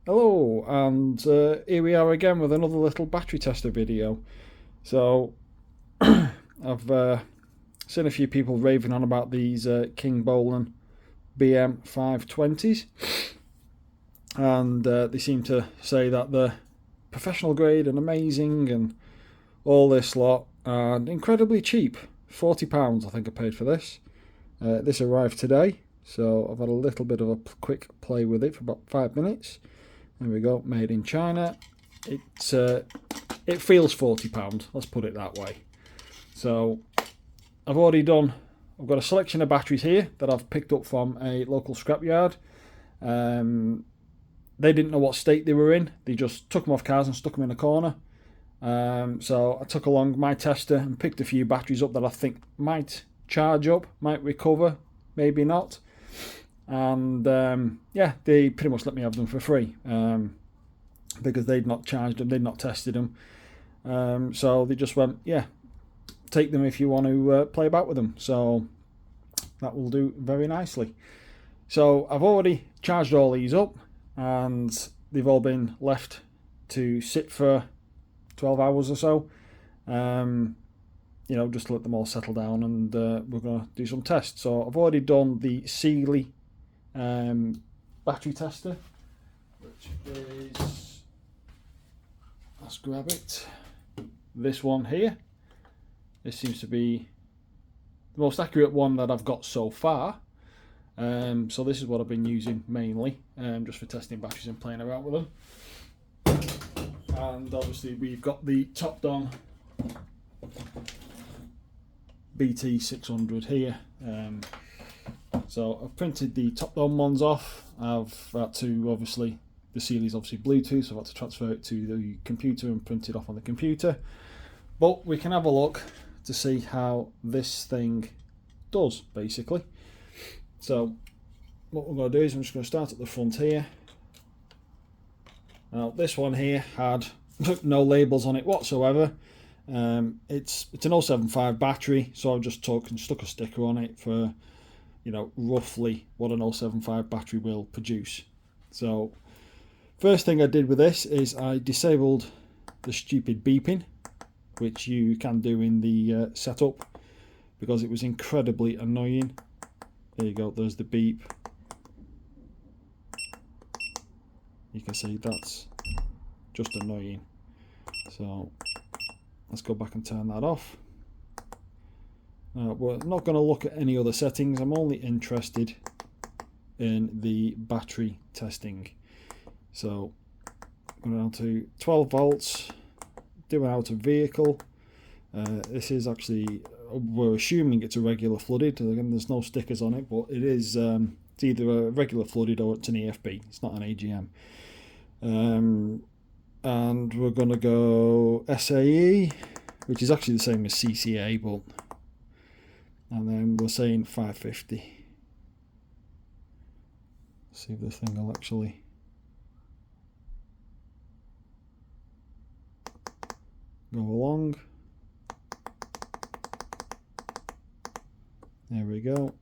Hello, and here we are again with another little battery tester video. So I've seen a few people raving on about these Kingbolen BM520s, and they seem to say that they're professional grade and amazing and all this lot, and incredibly cheap. £40 I think I paid for this. This arrived today, so I've had a little bit of a quick play with it for about 5 minutes. There we go, made in China. It feels £40, let's put it that way. So I've got a selection of batteries here that I've picked up from a local scrapyard. They didn't know what state they were in. They just took them off cars and stuck them in a corner. So I took along my tester and picked a few batteries up that I think might charge up, might recover, maybe not. And yeah, they pretty much let me have them for free because they'd not charged them, they'd not tested them. So they just went, yeah, take them if you want to play about with them. So that will do very nicely. So I've already charged all these up and they've all been left to sit for 12 hours or so. You know, just to let them all settle down, and we're going to do some tests. So I've already done the Sealy battery tester, which is, let's grab it, this one here. This seems to be the most accurate one that I've got so far. So this is what I've been using mainly, just for testing batteries and playing around with them. And obviously we've got the top-down BT600 here. So I've printed the top-down ones off. I've had to, obviously, the Sealy's obviously Bluetooth, so I've had to transfer it to the computer and print it off on the computer. But we can have a look to see how this thing does, basically. So what we're going to do is I'm just going to start at the front here. Now this one here had no labels on it whatsoever. It's an 075 battery, so I've just took and stuck a sticker on it for, you know, roughly what an 075 battery will produce. So first thing I did with this is I disabled the stupid beeping, which you can do in the setup, because it was incredibly annoying. There you go, there's the beep. You can see that's just annoying. So let's go back and turn that off. We're not going to look at any other settings. I'm only interested in the battery testing. So going down to 12 volts, doing out of vehicle. This is actually, we're assuming it's a regular flooded. Again, there's no stickers on it, but it is it's either a regular flooded or it's an EFB. It's not an AGM. And we're going to go SAE, which is actually the same as CCA, but, and then we're saying 550. See if this thing will actually go along. There we go.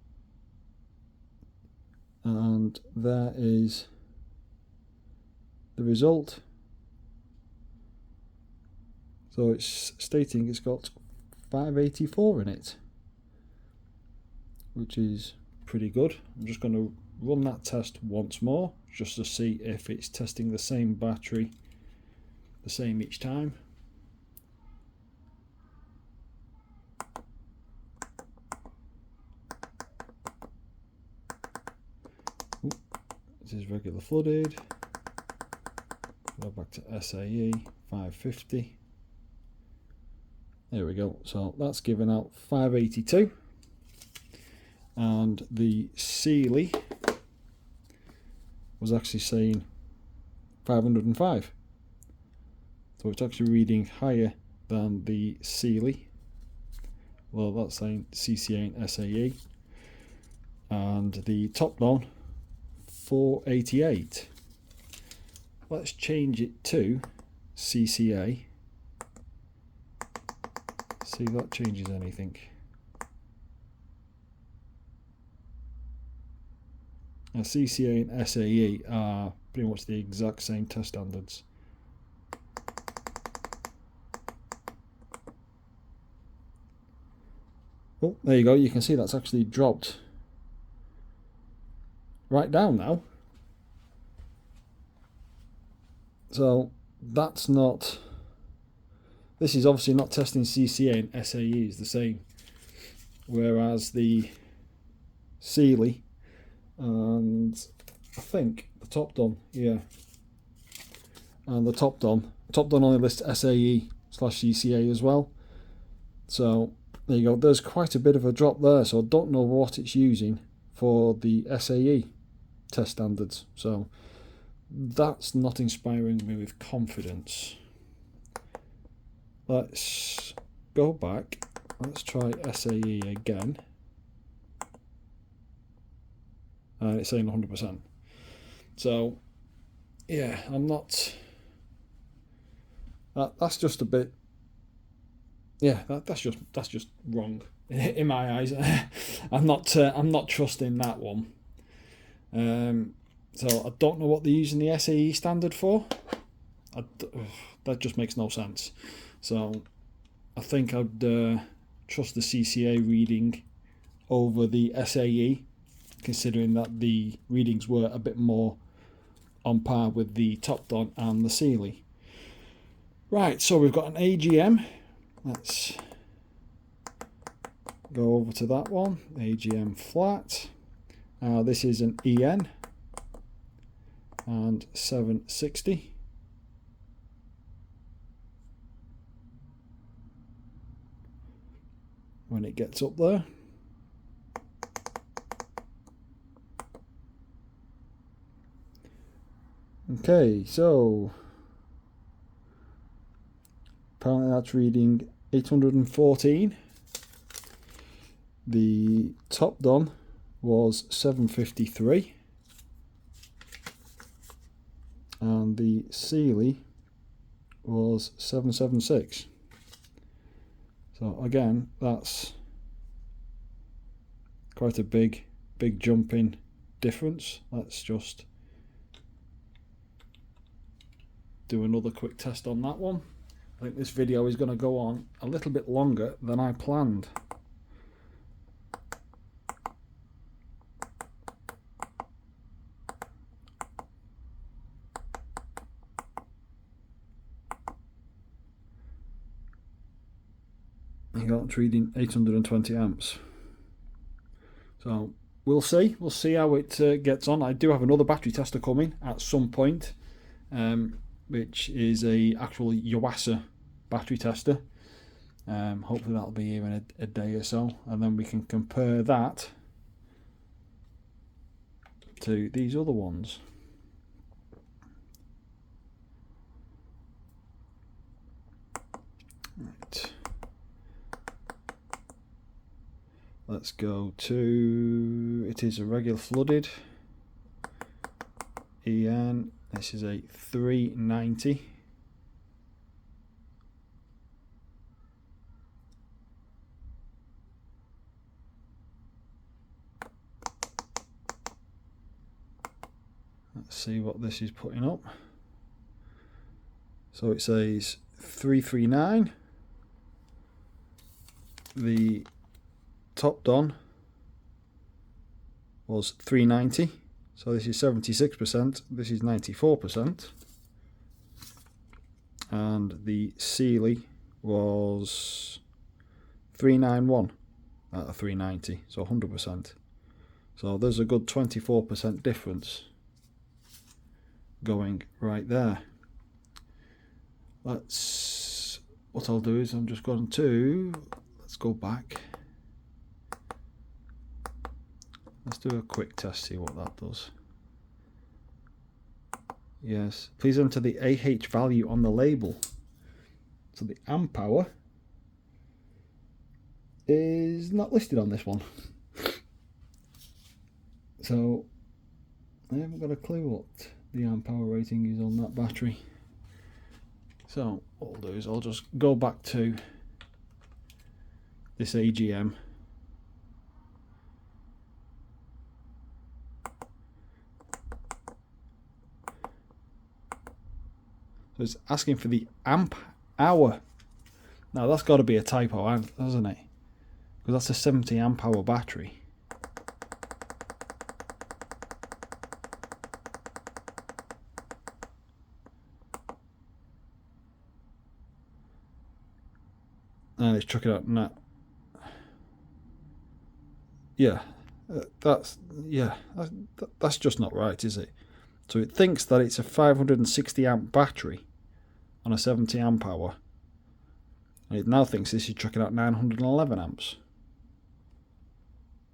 And there is the result. So it's stating it's got 584 in it, which is pretty good. I'm just going to run that test once more, just to see if it's testing the same battery, the same each time. This is regular flooded. Go back to SAE, 550. There we go. So that's given out 582. And the Sealy was actually saying 505. So it's actually reading higher than the Sealy. Well, that's saying CCA and SAE. And the top down, 488. Let's change it to CCA. See if that changes anything. Now, CCA and SAE are pretty much the exact same test standards. Oh, there you go. You can see that's actually dropped right down now. So that's not, this is obviously not testing CCA and SAE is the same. Whereas the Sealy and I think the Top Don, yeah, and the Top Don only lists SAE/CCA as well. So there you go. There's quite a bit of a drop there. So I don't know what it's using for the SAE test standards. So that's not inspiring me with confidence. Let's go back. Let's try SAE again. And it's saying 100%. So yeah, I'm not. That's just a bit. Yeah, that's just wrong in my eyes. I'm not trusting that one. So I don't know what they're using the SAE standard for. That just makes no sense. So I think I'd trust the CCA reading over the SAE, considering that the readings were a bit more on par with the Top Don and the Sealy. Right, so we've got an AGM. Let's go over to that one. AGM flat. This is an EN and 760. When it gets up there. Okay, so apparently that's reading 814. The Top Don was 753. And the Sealy was 776. So again, that's quite a big jump in difference. Let's just do another quick test on that one. I think this video is going to go on a little bit longer than I planned. You got it's reading 820 amps. So we'll see how it gets on. I do have another battery tester coming at some point, which is a actual Yuasa battery tester. Hopefully that'll be here in a day or so, and then we can compare that to these other ones. Right. Let's go to, it is a regular flooded EN. This is a 390. Let's see what this is putting up. So it says 339. The Top Don was 390. So this is 76%, this is 94%. And the Sealy was 391 out of 390, so 100%. So there's a good 24% difference going right there. What I'll do is I'm just going to, let's go back. Let's do a quick test, see what that does. Yes, please enter the AH value on the label. So the amp power is not listed on this one. So I haven't got a clue what the amp power rating is on that battery. So what I'll do is I'll just go back to this AGM. So it's asking for the amp hour. Now that's got to be a typo, hasn't it? Because that's a 70 amp hour battery. And it's chucking out that. Yeah, that's just not right, is it? So it thinks that it's a 560 amp battery on a 70 amp hour. And it now thinks this is chucking out 911 amps.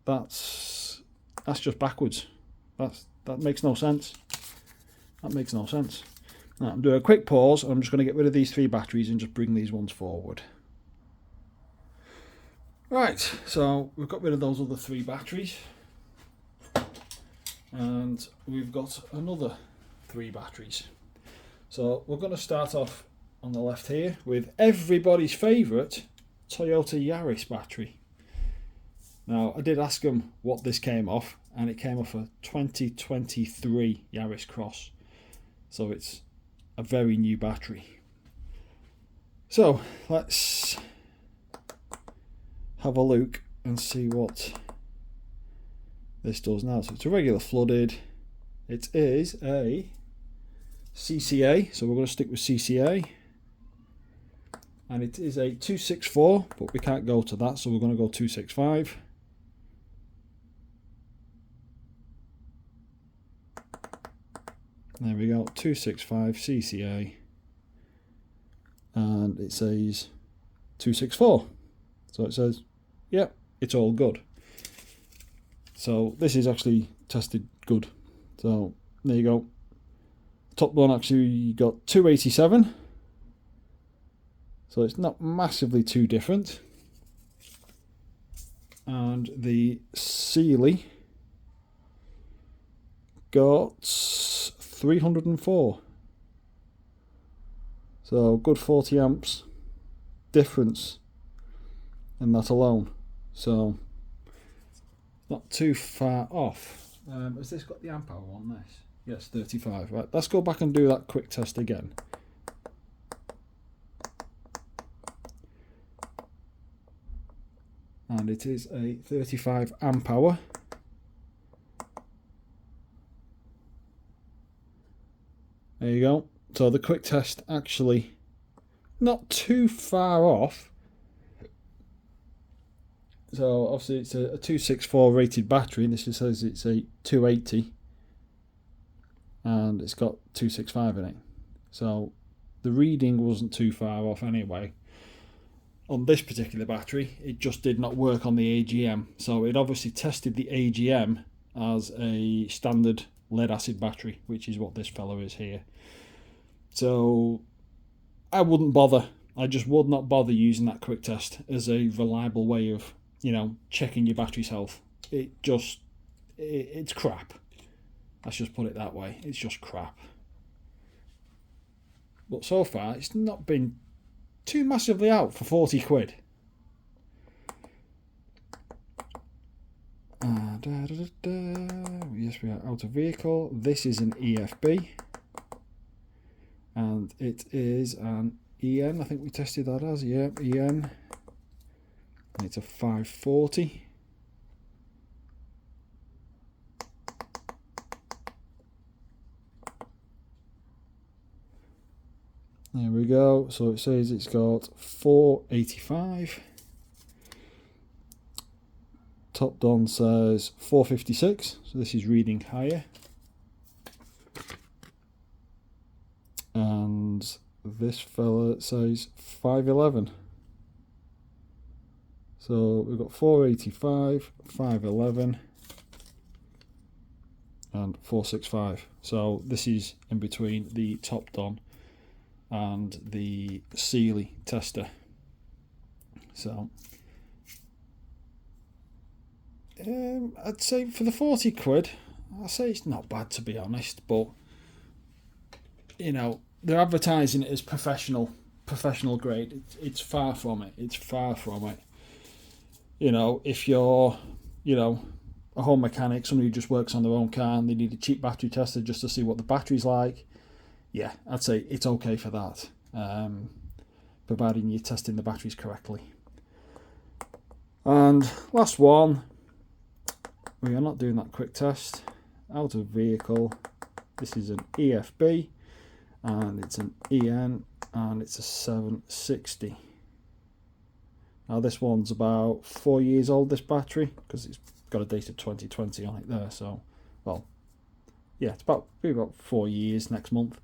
That's just backwards. That makes no sense. That makes no sense. Now I'm doing a quick pause, and I'm just going to get rid of these 3 batteries and just bring these ones forward. Right, so we've got rid of those other 3 batteries, and we've got another 3 batteries. So we're going to start off on the left here with everybody's favourite Toyota Yaris battery. Now I did ask them what this came off, and it came off a 2023 Yaris Cross, so it's a very new battery. So let's have a look and see what this does now. So it's a regular flooded. It is a CCA, so we're going to stick with CCA, and it is a 264, but we can't go to that, so we're going to go 265. There we go, 265 CCA, and it says 264. So it says, yep, it's all good. So this is actually tested good. So there you go. Top one actually got 287. So it's not massively too different. And the Sealy got 304. So good 40 amps difference in that alone. So not too far off. Has this got the amp hour on this? Yes, 35. Right, let's go back and do that quick test again. And it is a 35 amp hour. There you go. So the quick test actually not too far off. So obviously it's a 264 rated battery, and this just says it's a 280, and it's got 265 in it. So the reading wasn't too far off anyway. On this particular battery, it just did not work on the AGM. So it obviously tested the AGM as a standard lead acid battery, which is what this fellow is here. So I wouldn't bother. I just would not bother using that quick test as a reliable way of, you know, checking your battery's health. It's crap. Let's just put it that way. It's just crap. But so far, it's not been too massively out for 40 quid. Yes, we are out of vehicle. This is an EFB. And it is an EN. I think we tested that as, yeah, EN. And it's a 540. There we go. So it says it's got 485. Top Don says 456. So this is reading higher. And this fella says 511. So we've got 485, 511, and 465. So this is in between the Top Don and the Sealy tester. So I'd say for the 40 quid, I'd say it's not bad, to be honest, but you know, they're advertising it as professional grade. It's far from it. It's far from it. You know, if you're, you know, a home mechanic, somebody who just works on their own car and they need a cheap battery tester just to see what the battery's like, yeah, I'd say it's okay for that, providing you're testing the batteries correctly. And last one, we are not doing that quick test. Out of vehicle, this is an EFB, and it's an EN, and it's a 760. Now this one's about 4 years old, this battery, because it's got a date of 2020 on it there. So, well, yeah, it's about 4 years next month.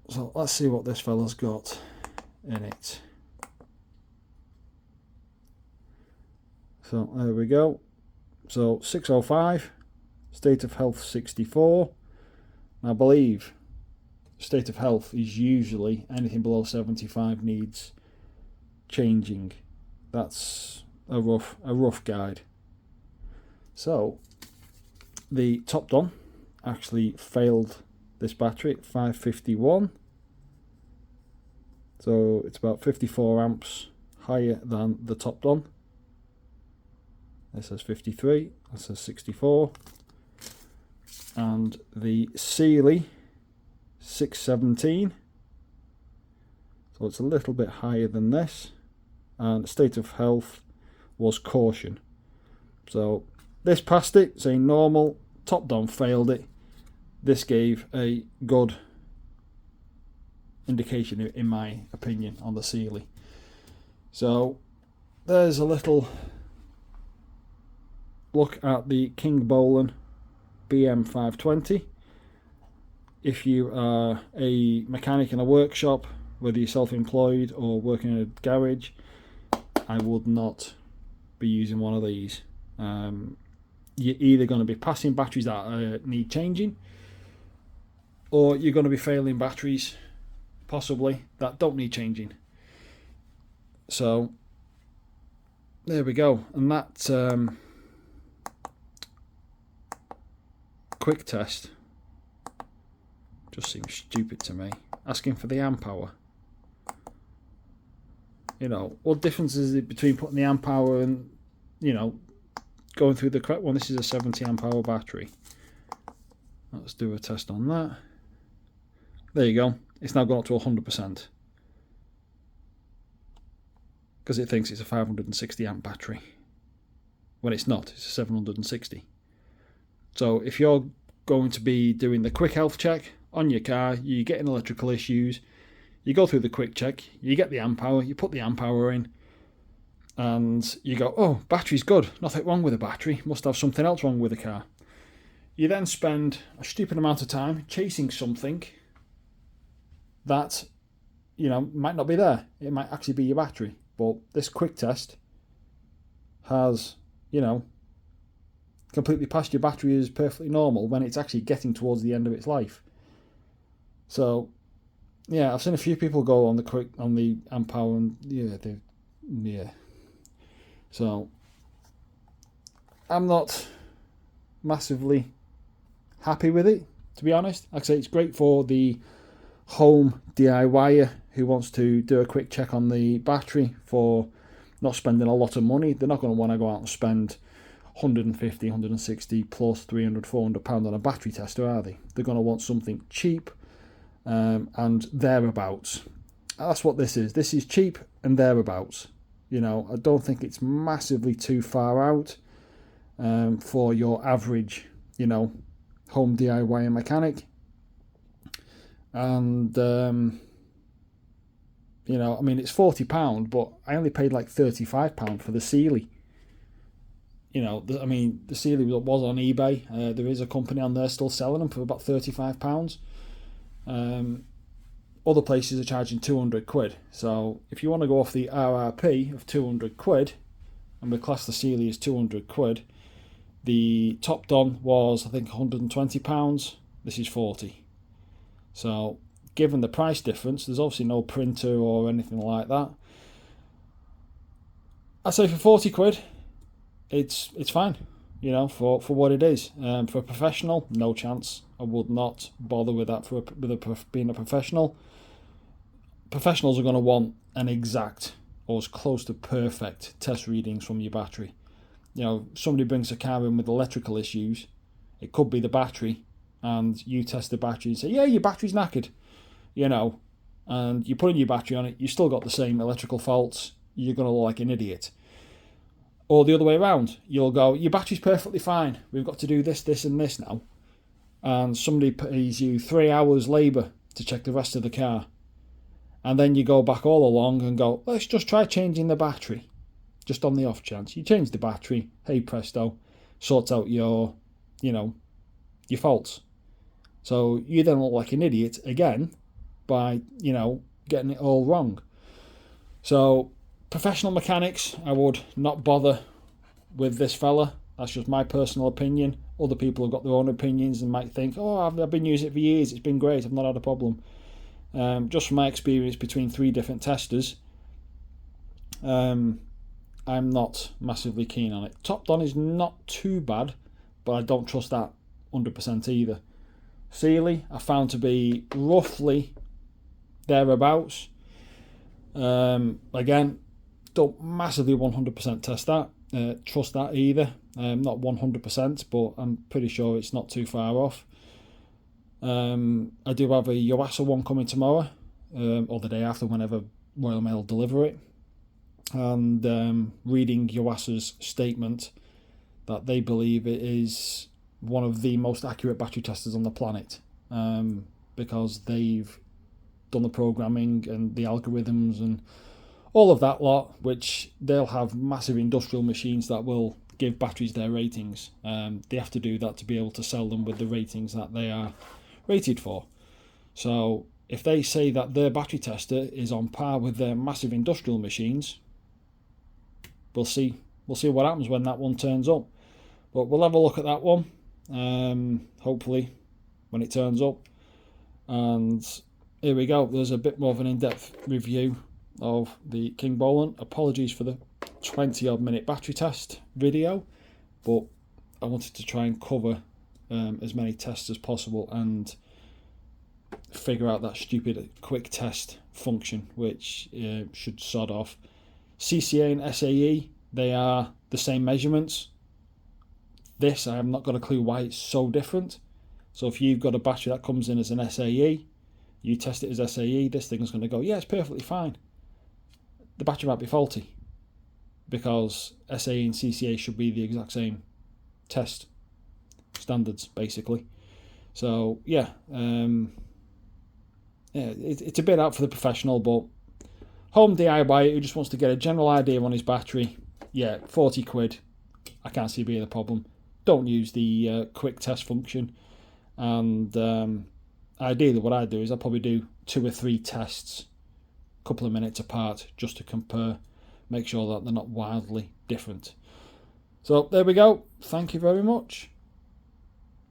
So let's see what this fella's got in it. So there we go. So 605, state of health 64. I believe state of health is usually anything below 75 needs changing. That's a rough guide. So the top don actually failed this battery at 551. So it's about 54 amps higher than the top don. This says 53, this says 64. And the Sealy 617. So it's a little bit higher than this. And state of health was caution. So this passed it, saying normal. Top don failed it. This gave a good indication, in my opinion, on the Sealy. So there's a little look at the Kingbolen BM520. If you are a mechanic in a workshop, whether you're self-employed or working in a garage, I would not be using one of these. You're either going to be passing batteries that need changing, or you're going to be failing batteries, possibly, that don't need changing. So there we go. And that quick test just seems stupid to me. Asking for the amp hour. You know, what difference is it between putting the amp hour and, you know, going through the correct one? This is a 70 amp hour battery. Let's do a test on that. There you go. It's now gone up to 100%. Because it thinks it's a 560 amp battery. When it's not, it's a 760. So if you're going to be doing the quick health check on your car, you're getting electrical issues, you go through the quick check, you get the amp hour, you put the amp hour in, and you go, oh, battery's good, nothing wrong with the battery, must have something else wrong with the car. You then spend a stupid amount of time chasing something that, you know, might not be there. It might actually be your battery. But this quick test has, you know, completely passed your battery as perfectly normal when it's actually getting towards the end of its life. So, yeah, I've seen a few people go on the amp hour, and yeah. So I'm not massively happy with it, to be honest. Like I say, it's great for the home DIYer who wants to do a quick check on the battery for not spending a lot of money. They're not going to want to go out and spend 150, 160 plus 300, 400 pound on a battery tester, are they? They're going to want something cheap and thereabouts. That's what this is. This is cheap and thereabouts. You know, I don't think it's massively too far out for your average, you know, home DIY mechanic. And you know, I mean, it's £40, but I only paid like £35 for the Sealy. You know, I mean, the Sealy was on eBay. There is a company on there still selling them for about £35. Other places are charging 200 quid. So if you want to go off the RRP of 200 quid, and we class the Sealy as 200 quid, the top don was, I think, £120. This is 40. So, given the price difference, there's obviously no printer or anything like that. I'd say for 40 quid, it's fine, you know, for what it is. For a professional, no chance. I would not bother with that being a professional. Professionals are going to want an exact or as close to perfect test readings from your battery. You know, somebody brings a car in with electrical issues, it could be the battery, and you test the battery and say, yeah, your battery's knackered, you know, and you put in your battery on it, you still got the same electrical faults, you're going to look like an idiot. Or the other way around, you'll go, your battery's perfectly fine, we've got to do this, this and this now. And somebody pays you 3 hours labour to check the rest of the car. And then you go back all along and go, let's just try changing the battery. Just on the off chance. You change the battery, hey presto, sorts out your, your faults. So you then look like an idiot again by, getting it all wrong. So professional mechanics, I would not bother with this fella. That's just my personal opinion. Other people have got their own opinions and might think, oh, I've been using it for years, it's been great, I've not had a problem. Just from my experience between 3 different testers, I'm not massively keen on it. Topdon is not too bad, but I don't trust that 100% either. Sealy I found to be roughly thereabouts. Again, don't massively 100% test that, trust that either. Not 100%, but I'm pretty sure it's not too far off. I do have a Yuasa one coming tomorrow, or the day after, whenever Royal Mail deliver it. And reading Yuasa's statement that they believe it is one of the most accurate battery testers on the planet, because they've done the programming and the algorithms and all of that lot, which they'll have massive industrial machines that will give batteries their ratings. They have to do that to be able to sell them with the ratings that they are rated for. So if they say that their battery tester is on par with their massive industrial machines, we'll see what happens when that one turns up. But we'll have a look at that one, hopefully when it turns up. And here we go, there's a bit more of an in-depth review of the Kingbolen. Apologies for the 20 odd minute battery test video, but I wanted to try and cover as many tests as possible and figure out that stupid quick test function, which should sod off. CCA and SAE, they are the same measurements. This, I have not got a clue why it's so different. So if you've got a battery that comes in as an SAE, you test it as SAE, this thing is going to go, yeah, it's perfectly fine. The battery might be faulty, because SAE and CCA should be the exact same test standards, basically. So yeah, it's a bit out for the professional, but home DIY who just wants to get a general idea on his battery, yeah, 40 quid, I can't see being a problem. Don't use the quick test function. And ideally what I do is I'll probably do 2 or 3 tests, a couple of minutes apart, just to compare, make sure that they're not wildly different. So there we go, thank you very much.